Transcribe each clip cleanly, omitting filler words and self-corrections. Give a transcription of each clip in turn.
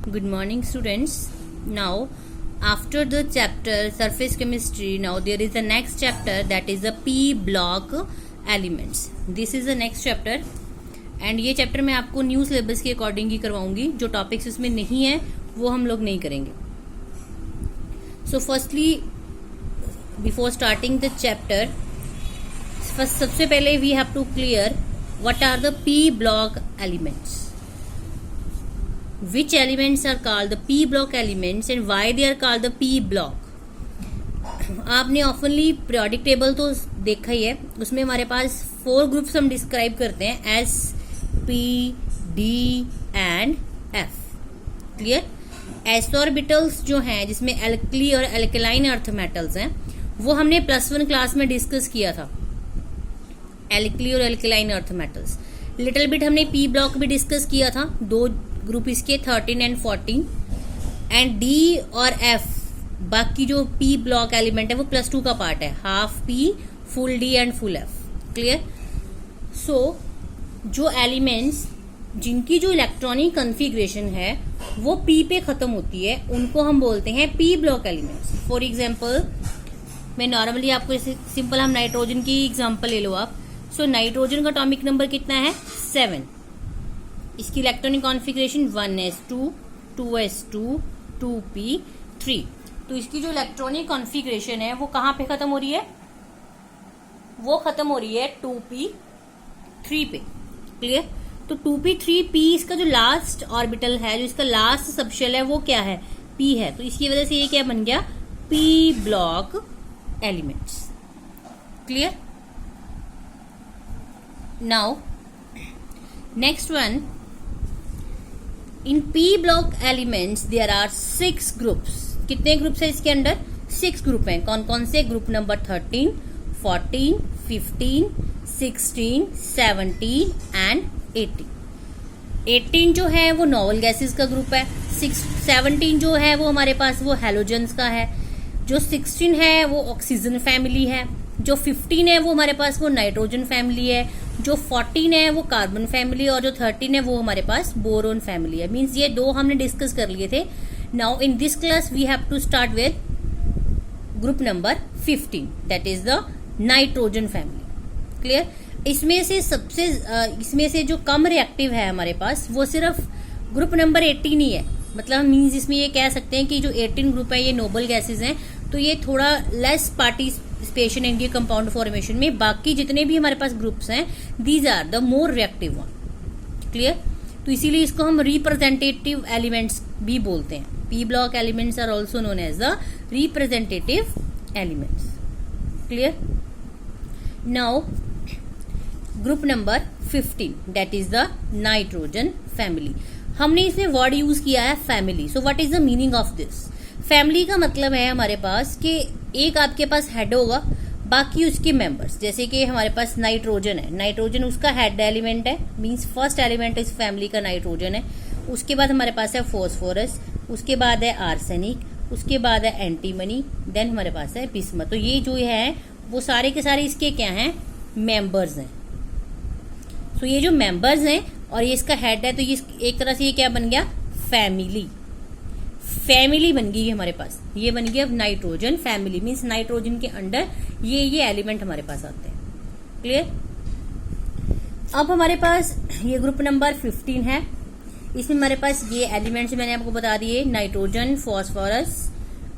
Good morning, students. Now, after the chapter surface chemistry, now there is the next chapter, that is the P block elements. This is the next chapter and ये chapter मैं आपको new syllabus के according ही करवाऊंगी. जो topics उसमें नहीं है वो हम लोग नहीं करेंगे. So firstly before starting the chapter, सबसे पहले we have to clear what are the P block elements. Which elements are called the P block elements and why they are called the P block? आपने ऑफनली periodic table तो देखा ही है. उसमें हमारे पास 4 groups हम describe करते हैं, S, P, D and F. Clear? S orbitals जो हैं जिसमें एल्कली और एल्कलाइन अर्थ मेटल्स हैं वो हमने +1 क्लास में डिस्कस किया था. एल्कली और alkaline earth metals. Little bit हमने P ब्लॉक भी डिस्कस किया था. 2 ग्रुप इसके 13 एंड 14 एंड D और F बाकी जो P ब्लॉक एलिमेंट है वो +2 का पार्ट है. Half P, full D and full F. Clear? So जो एलिमेंट्स जिनकी जो इलेक्ट्रॉनिक कॉन्फ़िगरेशन है वो P पे खत्म होती है उनको हम बोलते हैं P block elements. For example मैं नॉर्मली आपको सिंपल हम नाइट्रोजन की एग्जाम्पल ले लो आप. सो नाइट्रोजन का एटॉमिक नंबर कितना है? 7. इसकी electronic configuration 1s2, 2s2, 2p3. तो इसकी जो इलेक्ट्रॉनिक कॉन्फ़िगरेशन है वो कहाँ पे खत्म हो रही है? वो खत्म हो रही है 2p3 पे. क्लियर? तो 2p3p इसका जो लास्ट ऑर्बिटल है, जो इसका लास्ट सबशेल है वो क्या है? p है. तो इसकी वजह से ये क्या बन गया? p block elements. Clear? Now next one, in P block elements there are 6 groups. कितने ग्रुप्स है इसके अंदर? 6 ग्रुप हैं. कौन कौन से? Group number 13, 14, 15, 16, 17 and 18. 18 जो है वो नॉवल गैसेस का ग्रुप है. 17 जो है वो हमारे पास वो हैलोजन्स का है. जो 16 है वो ऑक्सीजन फैमिली है. जो 15 है वो हमारे पास वो नाइट्रोजन फैमिली है. जो 14 है वो कार्बन फैमिली और जो 13 है वो हमारे पास बोरोन फैमिली है. मींस ये 2 हमने डिस्कस कर लिए थे. Now in this class we have to start with group number 15, that is the nitrogen family. Clear? इसमें से जो कम रिएक्टिव है हमारे पास वो सिर्फ ग्रुप नंबर 18 ही है. मतलब मींस इसमें ये कह सकते हैं कि जो 18 ग्रुप है ये नोबल गैसेज हैं, तो ये थोड़ा लेस पार्टिसिपेशन इनके कंपाउंड फॉर्मेशन में. बाकी जितने भी हमारे पास ग्रुप्स हैं these are the more reactive one. Clear? तो इसीलिए इसको हम रिप्रेजेंटेटिव एलिमेंट्स भी बोलते हैं. P block elements are also known as the representative elements. Clear? Now group number 15, that is the nitrogen family. हमने इसमें वर्ड यूज किया है family. So what is the meaning of this? Family का मतलब है हमारे पास कि एक आपके पास हेड होगा, बाकी उसके मेंबर्स. जैसे कि हमारे पास नाइट्रोजन है, नाइट्रोजन उसका हेड एलिमेंट है, मींस फर्स्ट एलिमेंट इस फैमिली का नाइट्रोजन है. उसके बाद हमारे पास है फॉस्फोरस, उसके बाद है आर्सेनिक, उसके बाद है एंटीमनी, देन हमारे पास है बिस्मथ. तो ये जो है वो सारे के सारे इसके क्या हैं? मेंबर्स हैं. सो ये जो मेंबर्स हैं और ये इसका हेड है, तो ये एक तरह से ये क्या बन गया? फैमिली. फैमिली बन गई हमारे पास. ये बन गया नाइट्रोजन फैमिली. मींस नाइट्रोजन के अंडर ये एलिमेंट हमारे पास आते हैं. क्लियर? अब हमारे पास ये ग्रुप नंबर 15 है. इसमें हमारे पास ये एलिमेंट्स मैंने आपको बता दिए, नाइट्रोजन, फॉस्फोरस,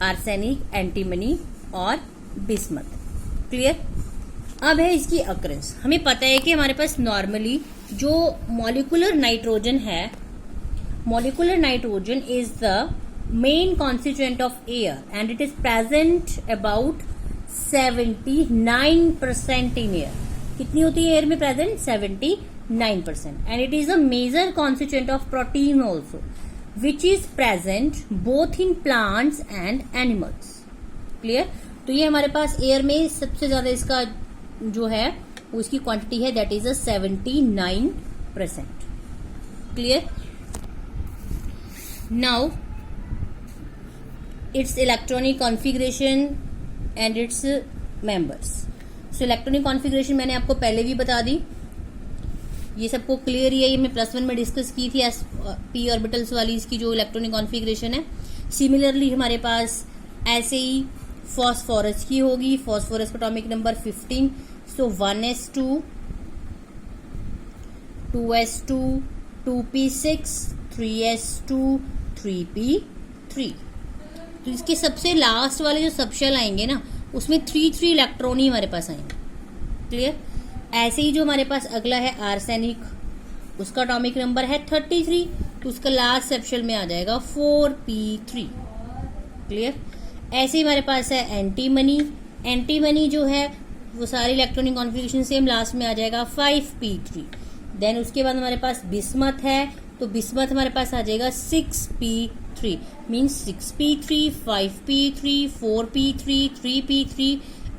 आर्सेनिक, एंटीमनी और बिस्मथ. क्लियर? अब है इसकी अकरेंस. हमें पता है कि हमारे पास नॉर्मली जो मॉलिक्यूलर नाइट्रोजन है, molecular nitrogen is the main constituent of air and it is present about 79% in air. कितनी होती है एयर में present? 79%. And it is a major constituent of protein also which is present both in plants and animals. Clear? तो ये हमारे पास air में सबसे ज्यादा इसका जो है वो इसकी क्वांटिटी है, that is a 79%. Clear? Now it's electronic configuration and its members. So electronic configuration मैंने आपको पहले भी बता दी. ये सबको क्लियर ही है, ये मैं +1 में डिस्कस की थी p ऑर्बिटल्स वाली इसकी जो इलेक्ट्रॉनिक कॉन्फ़िगरेशन है। सिमिलरली हमारे पास ऐसे ही फॉस्फोरस की होगी, फॉस्फोरस का एटॉमिक नंबर 15, सो 1s2 2s2 2p6 3s2 3p3। तो इसके सबसे लास्ट वाले जो सबशेल आएंगे ना उसमें 3 इलेक्ट्रॉन ही हमारे पास आएंगे। क्लियर। ऐसे ही जो हमारे पास अगला है आर्सेनिक, उसका एटॉमिक नंबर है 33, तो उसका लास्ट सबशेल में आ जाएगा 4p3। क्लियर। ऐसे ही हमारे पास है एंटीमनी, एंटीमनी जो है वो सारी इलेक्ट्रॉनिक कॉन्फ़िगरेशन सेम, लास्ट में आ जाएगा 5p3। देन उसके बाद हमारे पास बिस्मथ है, तो बिस्मथ हमारे पास आ जाएगा 6p3, means 6p3 5p3 4p3 3p3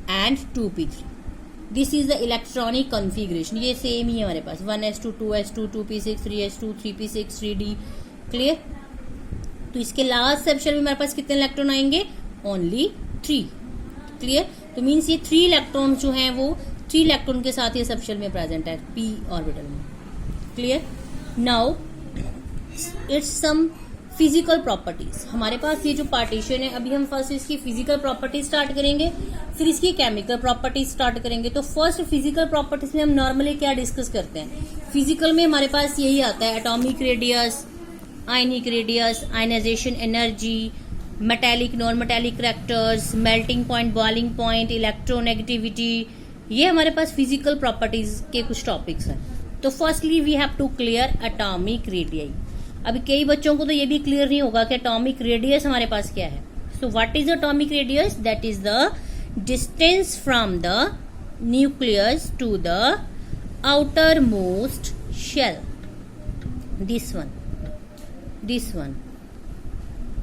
and 2p3। This is the electronic configuration. ये सेम ही है हमारे पास 1s2 2s2 2p6 3s2 3p6 3d। Clear. तो इसके लास्ट सबशेल में हमारे पास कितने इलेक्ट्रॉन आएंगे? ओनली 3। क्लियर। तो मीन्स ये 3 इलेक्ट्रॉन जो हैं वो 3 इलेक्ट्रॉन के साथ ये सबशेल में प्रेजेंट है p ऑर्बिटल में। Clear. Now its some physical properties. हमारे पास ये जो पार्टीशन है, अभी हम फर्स्ट इसकी फिजिकल प्रॉपर्टीज स्टार्ट करेंगे, फिर इसकी केमिकल प्रॉपर्टीज स्टार्ट करेंगे। तो फर्स्ट फिजिकल प्रॉपर्टीज में हम नॉर्मली क्या डिस्कस करते हैं? फिजिकल में हमारे पास यही आता है atomic radius, ionic radius, ionisation energy, metallic non metallic characters, melting point, boiling point, electronegativity. ये हमारे पास फिजिकल प्रॉपर्टीज के कुछ टॉपिक्स हैं। तो firstly we have to clear atomic radius. अभी कई बच्चों को तो ये भी क्लियर नहीं होगा कि एटॉमिक रेडियस हमारे पास क्या है। So what is atomic radius? That is the distance from the nucleus to the outer most shell. This one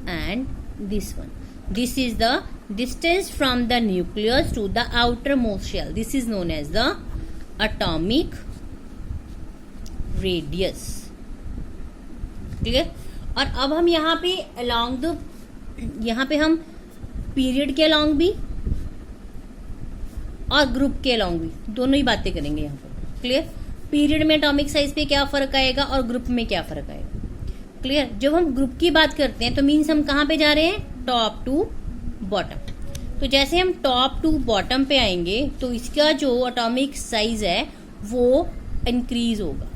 and this one. This is the distance from the nucleus to the outermost shell. This is known as the atomic radius. Clear. और अब हम यहाँ पे along the, यहाँ पे हम period के along भी और ग्रुप के along भी दोनों ही बातें करेंगे यहाँ पर। क्लियर। पीरियड में एटॉमिक साइज पे क्या फर्क आएगा और ग्रुप में क्या फर्क आएगा। क्लियर। जब हम ग्रुप की बात करते हैं तो मीन्स हम कहाँ पे जा रहे हैं? Top to bottom. तो जैसे हम टॉप टू बॉटम पे आएंगे तो इसका जो एटॉमिक साइज है वो इंक्रीज होगा।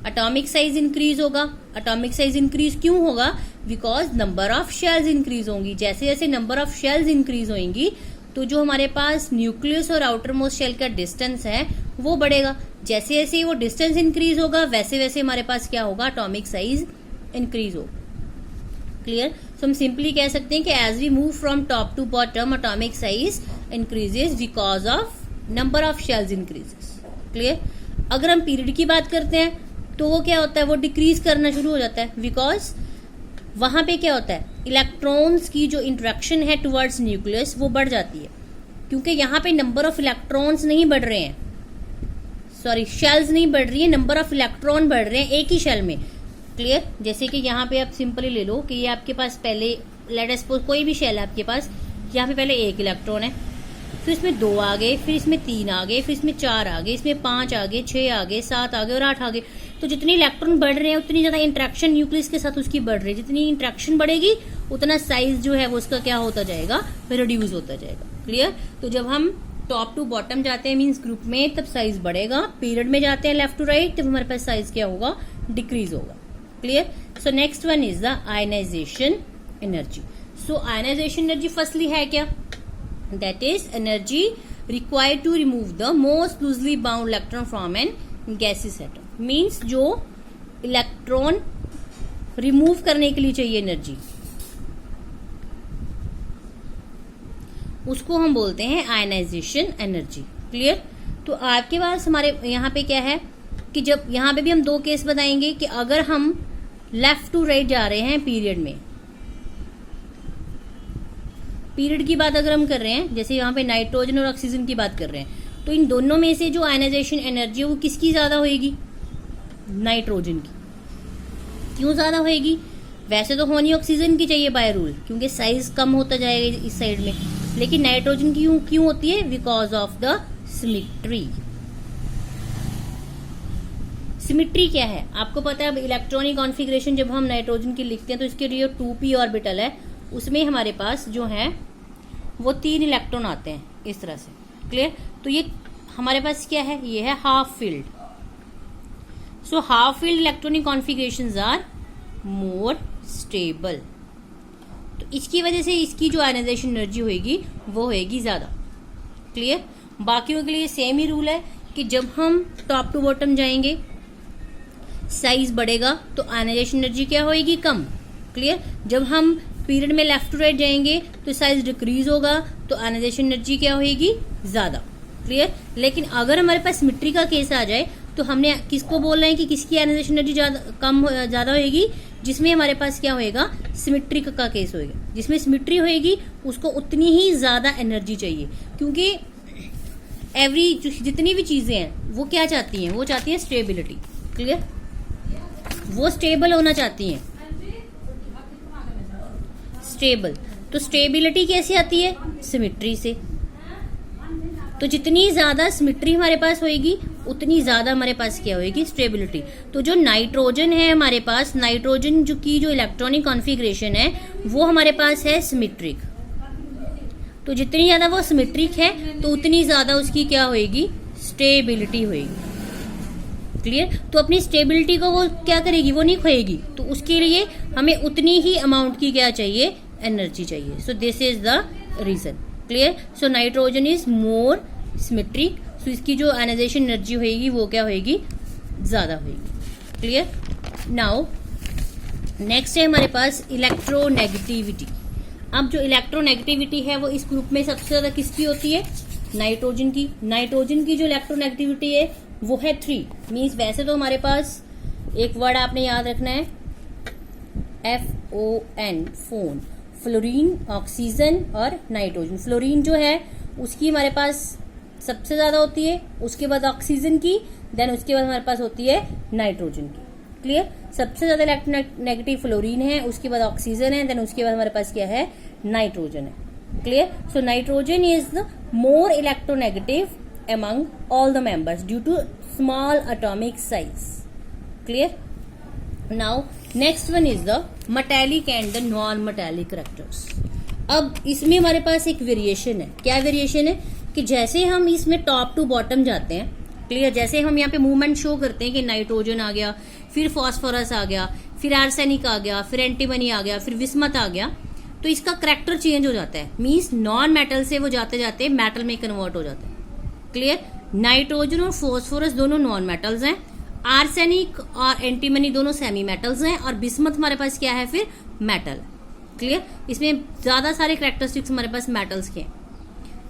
एटॉमिक साइज इंक्रीज होगा। एटॉमिक साइज इंक्रीज क्यों होगा? Because number of shells increase होंगी। जैसे जैसे नंबर ऑफ शेल्स इंक्रीज होंगी तो जो हमारे पास न्यूक्लियस और आउटर मोस्ट शेल का डिस्टेंस है वो बढ़ेगा। जैसे जैसे वो डिस्टेंस इंक्रीज होगा वैसे वैसे हमारे पास क्या होगा? एटॉमिक साइज इंक्रीज हो। क्लियर। सो हम सिंपली कह सकते हैं कि as we move from top to bottom atomic size increases because of number of shells increases. Clear. अगर हम पीरियड की बात करते हैं तो वो क्या होता है? वो डिक्रीज करना शुरू हो जाता है बिकॉज वहां पे क्या होता है? इलेक्ट्रॉन्स की जो इंट्रैक्शन है टुवर्ड्स न्यूक्लियस वो बढ़ जाती है, क्योंकि यहाँ पे नंबर ऑफ इलेक्ट्रॉन्स नहीं बढ़ रहे हैं, सॉरी शेल्स नहीं बढ़ रही है, नंबर ऑफ इलेक्ट्रॉन बढ़ रहे हैं एक ही शेल में। क्लियर। जैसे कि यहाँ पे आप सिंपली ले लो कि ये आपके पास पहले लेट अस सपोज कोई भी शेल है आपके पास, यहाँ पे पहले 1 इलेक्ट्रॉन है, फिर इसमें 2 आ गए, फिर इसमें 3 आ गए, फिर इसमें 4 आ गए, इसमें 5 आ गए, 6 आ गए, 7 आ गए और 8 आ गए। तो जितनी इलेक्ट्रॉन बढ़ रहे हैं उतनी ज्यादा इंट्रैक्शन न्यूक्लियस के साथ उसकी बढ़ रही है। जितनी इंट्रैक्शन बढ़ेगी उतना साइज जो है वो उसका क्या होता जाएगा? रिड्यूस होता जाएगा। क्लियर। तो जब हम टॉप टू बॉटम जाते हैं मीन्स ग्रुप में तब साइज बढ़ेगा, पीरियड में जाते हैं लेफ्ट टू राइट तब हमारे पास साइज क्या होगा? डिक्रीज होगा। Clear. So next one is the ionisation energy. So ionisation energy firstly है क्या? That is energy required to remove the most loosely bound electron from an gaseous atom. Means जो electron remove करने के लिए चाहिए energy उसको हम बोलते हैं आयनाइजेशन एनर्जी। क्लियर। तो आपके पास हमारे यहाँ पे क्या है कि जब यहाँ पे भी हम 2 केस बताएंगे कि अगर हम लेफ्ट टू राइट जा रहे हैं पीरियड में, पीरियड की बात अगर हम कर रहे हैं, जैसे यहाँ पे नाइट्रोजन और ऑक्सीजन की बात कर रहे हैं, तो इन दोनों में से जो आयनाइजेशन एनर्जी है वो किसकी ज्यादा होएगी? नाइट्रोजन की। क्यों ज्यादा होएगी? वैसे तो होनी ऑक्सीजन की चाहिए बाय रूल, क्योंकि साइज कम होता जाएगा इस साइड में, लेकिन नाइट्रोजन की क्यों होती है? Because of the symmetry. Symmetry क्या है आपको पता है। अब इलेक्ट्रॉनिक कॉन्फ़िगरेशन जब हम नाइट्रोजन की लिखते हैं तो इसके लिए 2p ऑर्बिटल है, उसमें हमारे पास जो है वो 3 इलेक्ट्रॉन आते हैं इस तरह से। क्लियर। तो ये हमारे पास क्या है, ये है half filled. So half filled electronic configurations are more stable. तो इसकी वजह से इसकी जो आयनाइजेशन एनर्जी होगी वो होगी ज्यादा। क्लियर। बाकियों के लिए सेम ही रूल है कि जब हम टॉप टू बॉटम जाएंगे साइज बढ़ेगा तो आयनाइजेशन एनर्जी क्या होगी, कम। क्लियर। जब हम पीरियड में लेफ्ट टू राइट जाएंगे तो साइज डिक्रीज होगा तो आयनाइजेशन एनर्जी क्या होगी, ज्यादा। क्लियर। लेकिन अगर हमारे पास सिमेट्री का केस आ जाए तो हमने किसको बोल रहे हैं कि किसकी आयनाइजेशन एनर्जी ज्यादा होगी, जिसमें हमारे पास क्या होएगा, सिमेट्रिक का केस होएगा। जिसमें सिमेट्री होएगी उसको उतनी ही ज्यादा एनर्जी चाहिए, क्योंकि जितनी भी चीजें हैं वो क्या चाहती हैं, वो चाहती हैं स्टेबिलिटी। क्लियर। वो स्टेबल होना चाहती हैं, स्टेबल। तो स्टेबिलिटी कैसे आती है, सिमेट्री से। तो जितनी ज्यादा सिमेट्री हमारे पास होगी उतनी ज्यादा हमारे पास क्या होगी, स्टेबिलिटी। तो जो नाइट्रोजन है हमारे पास, नाइट्रोजन जो इलेक्ट्रॉनिक कॉन्फ़िगरेशन है वो हमारे पास है सिमेट्रिक। तो जितनी ज्यादा वो सिमेट्रिक है तो उतनी ज्यादा उसकी क्या होगी, स्टेबिलिटी होगी। क्लियर। तो अपनी स्टेबिलिटी को वो क्या करेगी, वो नहीं खोएगी। तो उसके लिए हमें उतनी ही अमाउंट की क्या चाहिए, एनर्जी चाहिए। So this is the reason. Clear. So nitrogen is more symmetric, so इसकी जो आयनाइजेशन एनर्जी होगी वो क्या होगी, ज्यादा होगी। क्लियर। नाउ नेक्स्ट है हमारे पास इलेक्ट्रोनेगेटिविटी। अब जो इलेक्ट्रोनेगेटिविटी है वो इस ग्रुप में सबसे ज्यादा किसकी होती है, नाइट्रोजन की। नाइट्रोजन की जो इलेक्ट्रोनेगेटिविटी है वो है 3। मीन्स वैसे तो हमारे पास एक वर्ड आपने याद रखना है, FON, फोन। फ्लोरीन, ऑक्सीजन और नाइट्रोजन। फ्लोरीन जो है उसकी हमारे पास सबसे ज्यादा होती है, उसके बाद ऑक्सीजन की, देन उसके बाद हमारे पास होती है नाइट्रोजन की। क्लियर। सबसे ज्यादा इलेक्ट्रोनेगेटिव फ्लोरीन है, उसके बाद ऑक्सीजन है, देन उसके बाद हमारे पास क्या है, नाइट्रोजन है। Clear. So nitrogen is the more electronegative among all the members due to small atomic size. Clear. Now next one is the metallic and the non-metallic characters. अब इसमें हमारे पास एक वेरिएशन है। क्या वेरिएशन है कि जैसे हम इसमें टॉप टू बॉटम जाते हैं, क्लियर, जैसे हम यहाँ पे मूवमेंट शो करते हैं कि नाइट्रोजन आ गया, फिर फॉस्फोरस आ गया, फिर आर्सेनिक आ गया, फिर एंटीमनी आ गया, फिर विस्मत आ गया, तो इसका करैक्टर चेंज हो जाता है। मीन्स नॉन मेटल से वो जाते जाते मेटल में कन्वर्ट हो जाता है। क्लियर। नाइट्रोजन और फॉस्फोरस दोनों नॉन मेटल्स हैं, आर्सेनिक और एंटीमनी दोनों सेमी मेटल्स हैं, और बिस्मथ हमारे पास क्या है, फिर मेटल। क्लियर। इसमें ज्यादा सारे कैरेक्टरिस्टिक्स हमारे पास मेटल्स के हैं।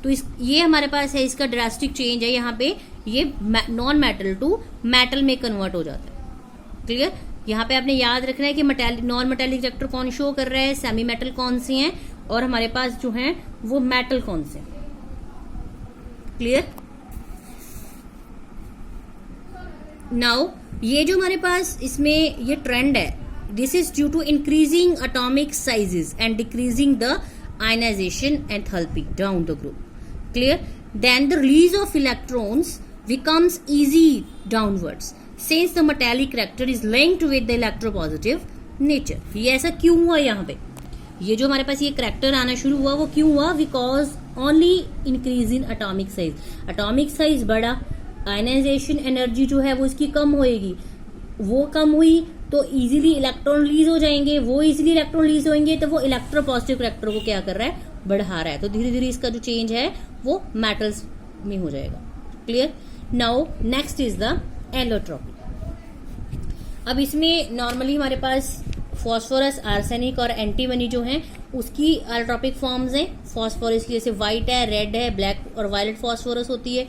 तो ये हमारे पास है, इसका ड्रास्टिक चेंज है, यहाँ पे ये नॉन मेटल टू मेटल में कन्वर्ट हो जाता है। क्लियर। यहाँ पे आपने याद रखना है कि नॉन मेटेलिक रिएक्टर कौन शो कर रहा है, सेमी मेटल कौन से हैं, और हमारे पास जो है वो मेटल कौन से। क्लियर। नाउ ये जो हमारे पास इसमें ये ट्रेंड है, this is due to increasing atomic sizes and decreasing the ionization enthalpy down the group. Clear. Then the release of electrons becomes easy downwards since the metallic character is linked with the electropositive nature. ये ऐसा क्यों हुआ, यहाँ पे ये जो हमारे पास ये करैक्टर आना शुरू हुआ वो क्यों हुआ, because only increase in atomic size. Atomic size बढ़ा, आयनाइजेशन एनर्जी जो है वो इसकी कम होएगी, वो कम हुई तो इजीली इलेक्ट्रॉन रिलीज हो जाएंगे, वो इजीली इलेक्ट्रॉन रिलीज होंगे तो वो इलेक्ट्रोपॉजिटिव करैक्टर को क्या कर रहा है, बढ़ा रहा है। तो धीरे धीरे इसका जो चेंज है वो मेटल्स में हो जाएगा। Clear. Now next is the allotropy. अब इसमें नॉर्मली हमारे पास फॉस्फोरस, आर्सेनिक और एंटीमनी जो है उसकी एलोट्रॉपिक फॉर्म्स हैं। फॉस्फोरस की जैसे व्हाइट है, रेड है, ब्लैक और वायलेट फॉस्फोरस होती है।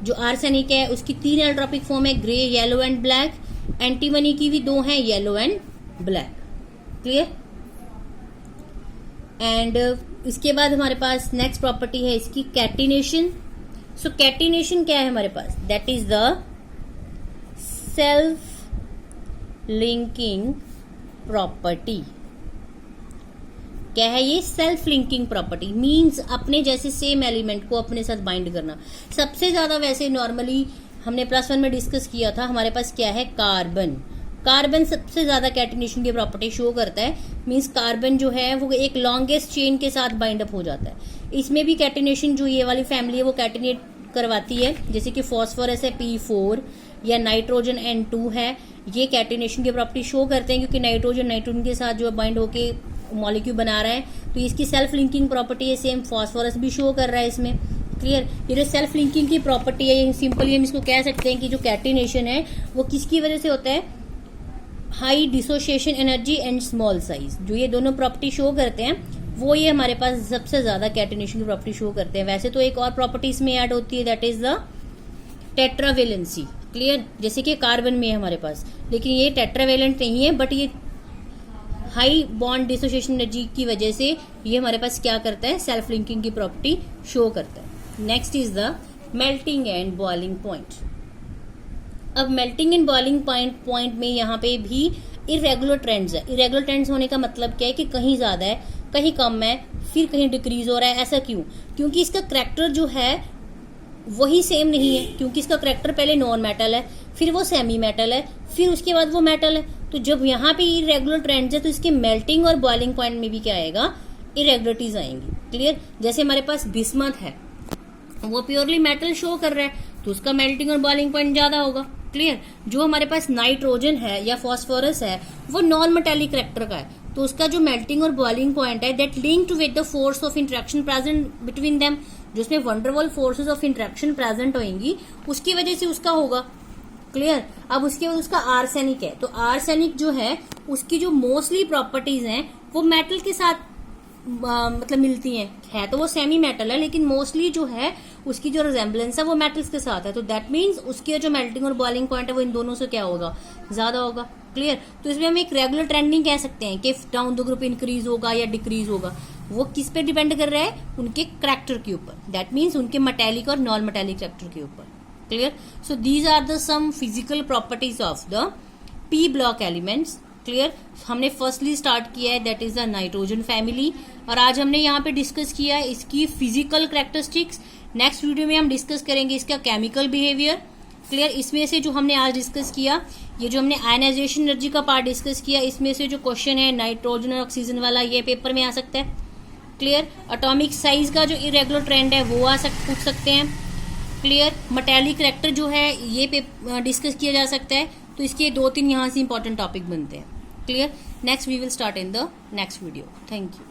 जो आर्सेनिक है उसकी 3 एलोट्रॉपिक फॉर्म है, grey, yellow and black. Antimony की भी 2 हैं, yellow and black. Clear. And इसके बाद हमारे पास नेक्स्ट प्रॉपर्टी है इसकी कैटिनेशन। सो कैटिनेशन क्या है हमारे पास, that is the self linking property. क्या है ये, सेल्फ लिंकिंग प्रॉपर्टी। मींस अपने जैसे सेम एलिमेंट को अपने साथ बाइंड करना। सबसे ज्यादा वैसे नॉर्मली हमने +1 में डिस्कस किया था, हमारे पास क्या है, कार्बन। कार्बन सबसे ज्यादा कैटिनेशन की प्रॉपर्टी शो करता है, मींस कार्बन जो है वो एक लॉन्गेस्ट चेन के साथ बाइंड अप हो जाता है। इसमें भी कैटिनेशन जो ये वाली फैमिली है वो कैटिनेट करवाती है, जैसे कि फॉस्फोरस है P4 या नाइट्रोजन N2 है, ये कैटिनेशन की प्रॉपर्टी शो करते हैं, क्योंकि नाइट्रोजन के साथ जो बाइंड होके मॉलिक्यूल बना रहा है, तो इसकी सेल्फ लिंकिंग प्रॉपर्टी है। सेम फॉस्फोरस भी शो कर रहा है इसमें। क्लियर, ये जो सेल्फ लिंकिंग की प्रॉपर्टी है, सिंपली हम इसको कह सकते हैं कि जो कैटिनेशन है वो किसकी वजह से होता है, high dissociation energy and small size, जो ये दोनों प्रॉपर्टी शो करते हैं वो ये हमारे पास सबसे ज्यादा कैटिनेशन की प्रॉपर्टी शो करते हैं। वैसे तो एक और प्रॉपर्टी इसमें ऐड होती है, that is the tetravalency. Clear, जैसे कि कार्बन में है हमारे पास, लेकिन ये टेट्रावेलेंट नहीं है, बट ये हाई बॉन्ड डिसोसिएशन एनर्जी की वजह से ये हमारे पास क्या करता है, सेल्फ लिंकिंग की प्रॉपर्टी शो करता है। Next is the melting and boiling point. अब मेल्टिंग एंड बॉइलिंग पॉइंट में यहाँ पे भी इरेगुलर ट्रेंड्स है। इरेगुलर ट्रेंड्स होने का मतलब क्या है कि कहीं ज्यादा है, कहीं कम है, फिर कहीं डिक्रीज हो रहा है। ऐसा क्यों? क्योंकि इसका करैक्टर जो है वही सेम नहीं है, क्योंकि इसका करैक्टर पहले नॉन मेटल है, फिर वो सेमी मेटल है, फिर उसके बाद वो मेटल है। तो जब यहाँ पे इरेगुलर ट्रेंड्स है तो इसके मेल्टिंग और बॉइलिंग पॉइंट में भी क्या आएगा, इरेगुलरिटीज आएंगी। क्लियर, जैसे हमारे पास बिस्मथ है, वो प्योरली मेटल शो कर रहा है, तो उसका मेल्टिंग और बॉइलिंग पॉइंट ज्यादा होगा। क्लियर, जो हमारे पास नाइट्रोजन है या फॉस्फोरस है वो नॉन मेटेलिक करैक्टर का है, तो उसका जो मेल्टिंग और बॉइलिंग पॉइंट है that linked with the force of interaction present between them, जो उसमें van der Waals forces of interaction present होंगी उसकी वजह से उसका होगा। क्लियर, अब उसके बाद उसका आर्सेनिक है, तो आर्सेनिक जो है उसकी जो मोस्टली प्रॉपर्टीज हैं वो मेटल के साथ मतलब मिलती हैं, है तो वो सेमी मेटल है, लेकिन मोस्टली जो है उसकी जो रिजेम्बलेंस है वो मेटल्स के साथ है, तो दैट मीन्स उसके जो मेल्टिंग और बॉइलिंग पॉइंट है वो इन दोनों से क्या होगा, ज्यादा होगा। क्लियर, तो इसमें हम एक रेगुलर ट्रेंडिंग कह सकते हैं कि डाउन द ग्रुप इंक्रीज होगा या डिक्रीज होगा, वो किस पे डिपेंड कर रहा है, उनके करैक्टर के ऊपर, दैट मीन्स उनके मेटेलिक और नॉन मेटेलिक करैक्टर के ऊपर। Clear, so these are the some physical properties of the P block elements. Clear, हमने फर्स्टली स्टार्ट किया है that is the nitrogen family, और आज हमने यहाँ पे डिस्कस किया है इसकी फिजिकल कैरेक्टरिस्टिक्स। नेक्स्ट वीडियो में हम डिस्कस करेंगे इसका केमिकल बिहेवियर। क्लियर, इसमें से जो हमने आज डिस्कस किया, ये जो हमने आयनाइजेशन एनर्जी का पार्ट डिस्कस किया, इसमें से जो क्वेश्चन है नाइट्रोजन और ऑक्सीजन वाला, ये पेपर में आ सकता है। क्लियर, एटॉमिक साइज का जो इरेगुलर ट्रेंड है वो पूछ सकते हैं। क्लियर, मेटेलिक करैक्टर जो है ये डिस्कस किया जा सकता है, तो इसके 2-3 यहाँ से इंपॉर्टेंट टॉपिक बनते हैं। Clear, next we will start in the next video. Thank you.